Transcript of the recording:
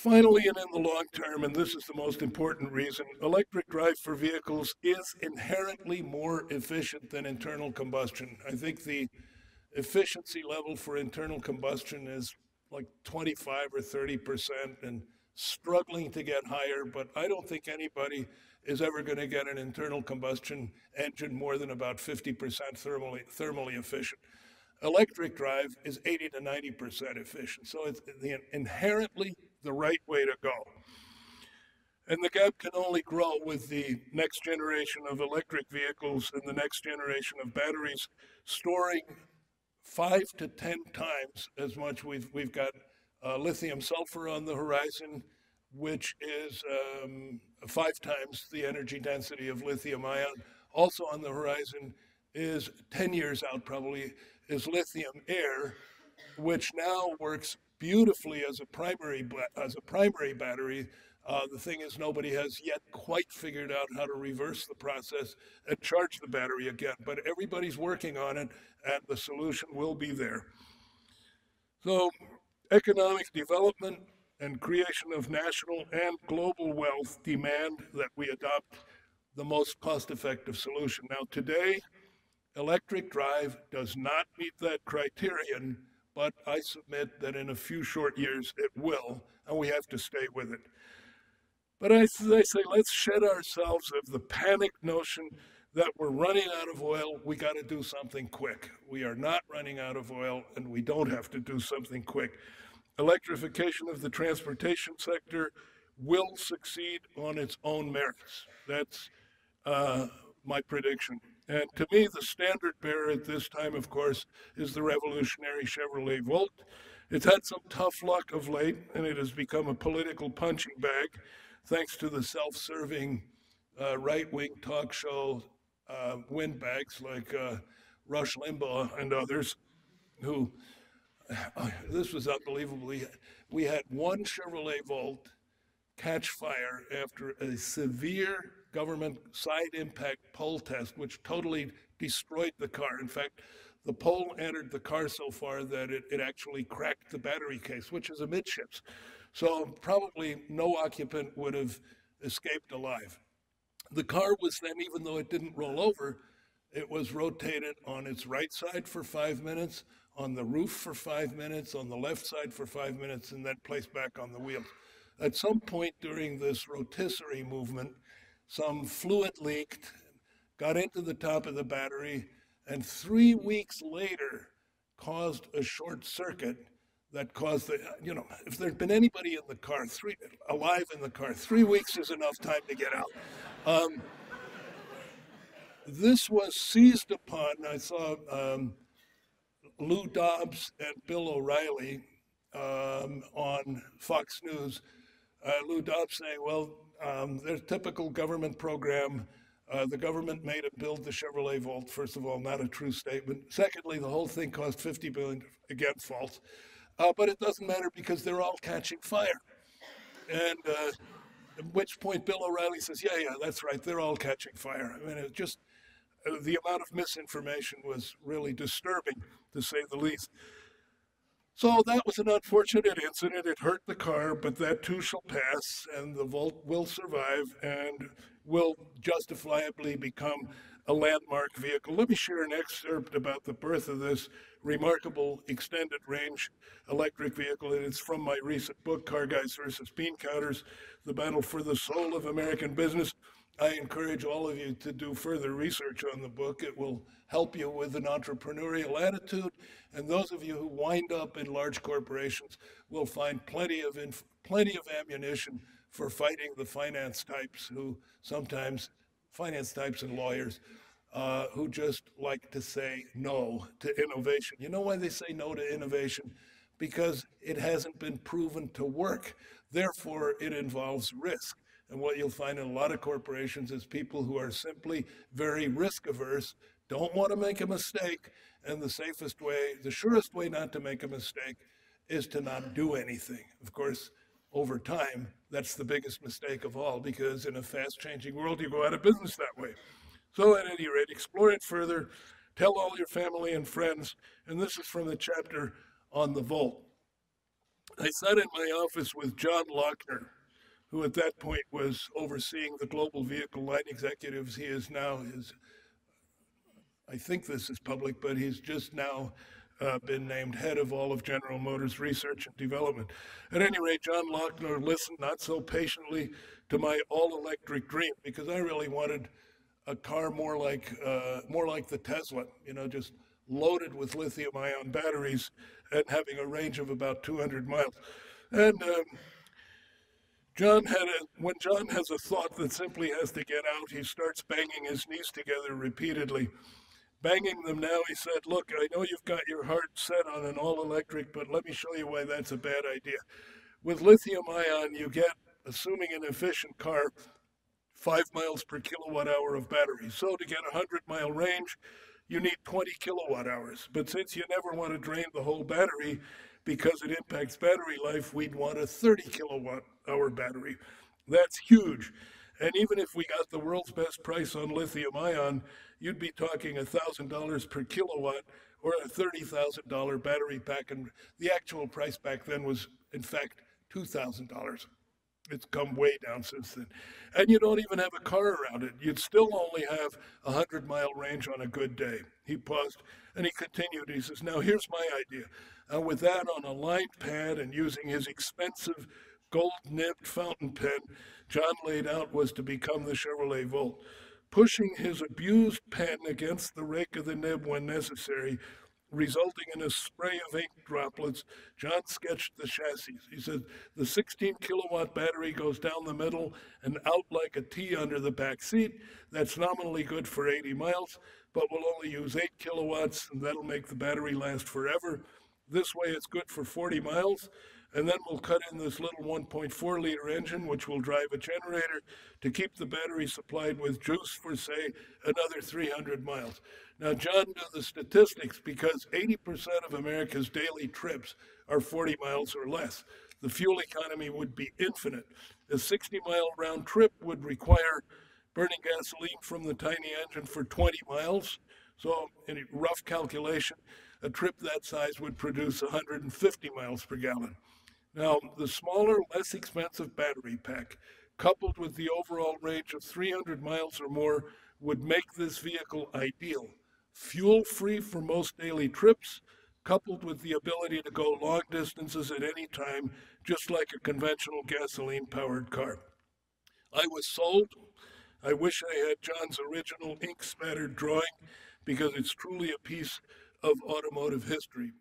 Finally, and in the long term, and this is the most important reason, electric drive for vehicles is inherently more efficient than internal combustion. I think the efficiency level for internal combustion is like 25 or 30% and struggling to get higher, but I don't think anybody is ever going to get an internal combustion engine more than about 50% thermally efficient. Electric drive is 80 to 90% efficient, so it's inherently the right way to go. And the gap can only grow with the next generation of electric vehicles and the next generation of batteries storing 5 to 10 times as much. We've got lithium sulfur on the horizon, which is 5 times the energy density of lithium ion. Also on the horizon is 10 years out probably is lithium air, which now works beautifully as a primary battery. The thing is, nobody has yet quite figured out how to reverse the process and charge the battery again. But everybody's working on it, and the solution will be there. So, economic development and creation of national and global wealth demand that we adopt the most cost-effective solution. Now, today, electric drive does not meet that criterion, but I submit that in a few short years it will, and we have to stay with it. But as I say, let's shed ourselves of the panic notion that we're running out of oil, we got to do something quick. We are not running out of oil, and we don't have to do something quick. Electrification of the transportation sector will succeed on its own merits. That's my prediction. And to me, the standard bearer at this time, of course, is the revolutionary Chevrolet Volt. It's had some tough luck of late, and it has become a political punching bag, thanks to the self-serving right-wing talk show windbags like Rush Limbaugh and others, who, this was unbelievable. We had one Chevrolet Volt catch fire after a severe government side impact pole test, which totally destroyed the car. In fact, the pole entered the car so far that it actually cracked the battery case, which is amidships. So probably no occupant would have escaped alive. The car was then, even though it didn't roll over, it was rotated on its right side for 5 minutes, on the roof for 5 minutes, on the left side for 5 minutes, and then placed back on the wheels. At some point during this rotisserie movement, some fluid leaked, got into the top of the battery, and 3 weeks later caused a short circuit that caused the, if there'd been anybody in the car, alive in the car, 3 weeks is enough time to get out. This was seized upon. I saw Lou Dobbs and Bill O'Reilly on Fox News. Lou Dobbs saying, well, there's a typical government program. The government made it build the Chevrolet Volt. First of all, not a true statement. Secondly, the whole thing cost $50 billion. Again, false. But it doesn't matter because they're all catching fire. And at which point Bill O'Reilly says, yeah, that's right. They're all catching fire. I mean, it just, the amount of misinformation was really disturbing, to say the least. So that was an unfortunate incident. It hurt the car, but that too shall pass, and the Volt will survive and will justifiably become a landmark vehicle. Let me share an excerpt about the birth of this remarkable extended range electric vehicle, and it's from my recent book, Car Guys versus Bean Counters, The Battle for the Soul of American Business. I encourage all of you to do further research on the book. It will help you with an entrepreneurial attitude. And those of you who wind up in large corporations will find plenty of ammunition for fighting the finance types and lawyers who just like to say no to innovation. You know why they say no to innovation? Because it hasn't been proven to work. Therefore, it involves risk. And what you'll find in a lot of corporations is people who are simply very risk averse, don't want to make a mistake, and the surest way not to make a mistake is to not do anything. Of course, over time, that's the biggest mistake of all, because in a fast-changing world, you go out of business that way. So at any rate, explore it further, tell all your family and friends, and this is from the chapter on the Volt. I sat in my office with John Lochner, who at that point was overseeing the global vehicle line executives. He is now his, I think this is public, but he's just now been named head of all of General Motors research and development. At any rate, John Lochner listened not so patiently to my all-electric dream because I really wanted a car more like the Tesla, you know, just loaded with lithium-ion batteries and having a range of about 200 miles. And when John has a thought that simply has to get out, he starts banging his knees together repeatedly. Banging them now, he said, "Look, I know you've got your heart set on an all electric, but let me show you why that's a bad idea. With lithium ion, you get, assuming an efficient car, 5 miles per kilowatt hour of battery. So to get a 100-mile range, you need 20 kilowatt hours. But since you never want to drain the whole battery because it impacts battery life, we'd want a 30 kilowatt hour battery. That's huge. And even if we got the world's best price on lithium ion, you'd be talking $1,000 per kilowatt or a $30,000 battery pack. And the actual price back then was, in fact, $2,000. It's come way down since then. And you don't even have a car around it. You'd still only have a 100-mile range on a good day. He paused and he continued. He says, "Now here's my idea. With that on a lined pad and using his expensive gold nibbed fountain pen John laid out was to become the Chevrolet Volt. Pushing his abused pen against the rake of the nib when necessary, resulting in a spray of ink droplets, John sketched the chassis. He said, the 16 kilowatt battery goes down the middle and out like a T under the back seat. That's nominally good for 80 miles, but we'll only use 8 kilowatts, and that'll make the battery last forever. This way it's good for 40 miles. And then we'll cut in this little 1.4 liter engine, which will drive a generator to keep the battery supplied with juice for, say, another 300 miles. Now, John knew the statistics because 80% of America's daily trips are 40 miles or less. The fuel economy would be infinite. A 60-mile round trip would require burning gasoline from the tiny engine for 20 miles. So, in a rough calculation, a trip that size would produce 150 miles per gallon. Now, the smaller, less expensive battery pack, coupled with the overall range of 300 miles or more, would make this vehicle ideal. Fuel-free for most daily trips, coupled with the ability to go long distances at any time, just like a conventional gasoline-powered car. I was sold. I wish I had John's original ink-spattered drawing because it's truly a piece of automotive history.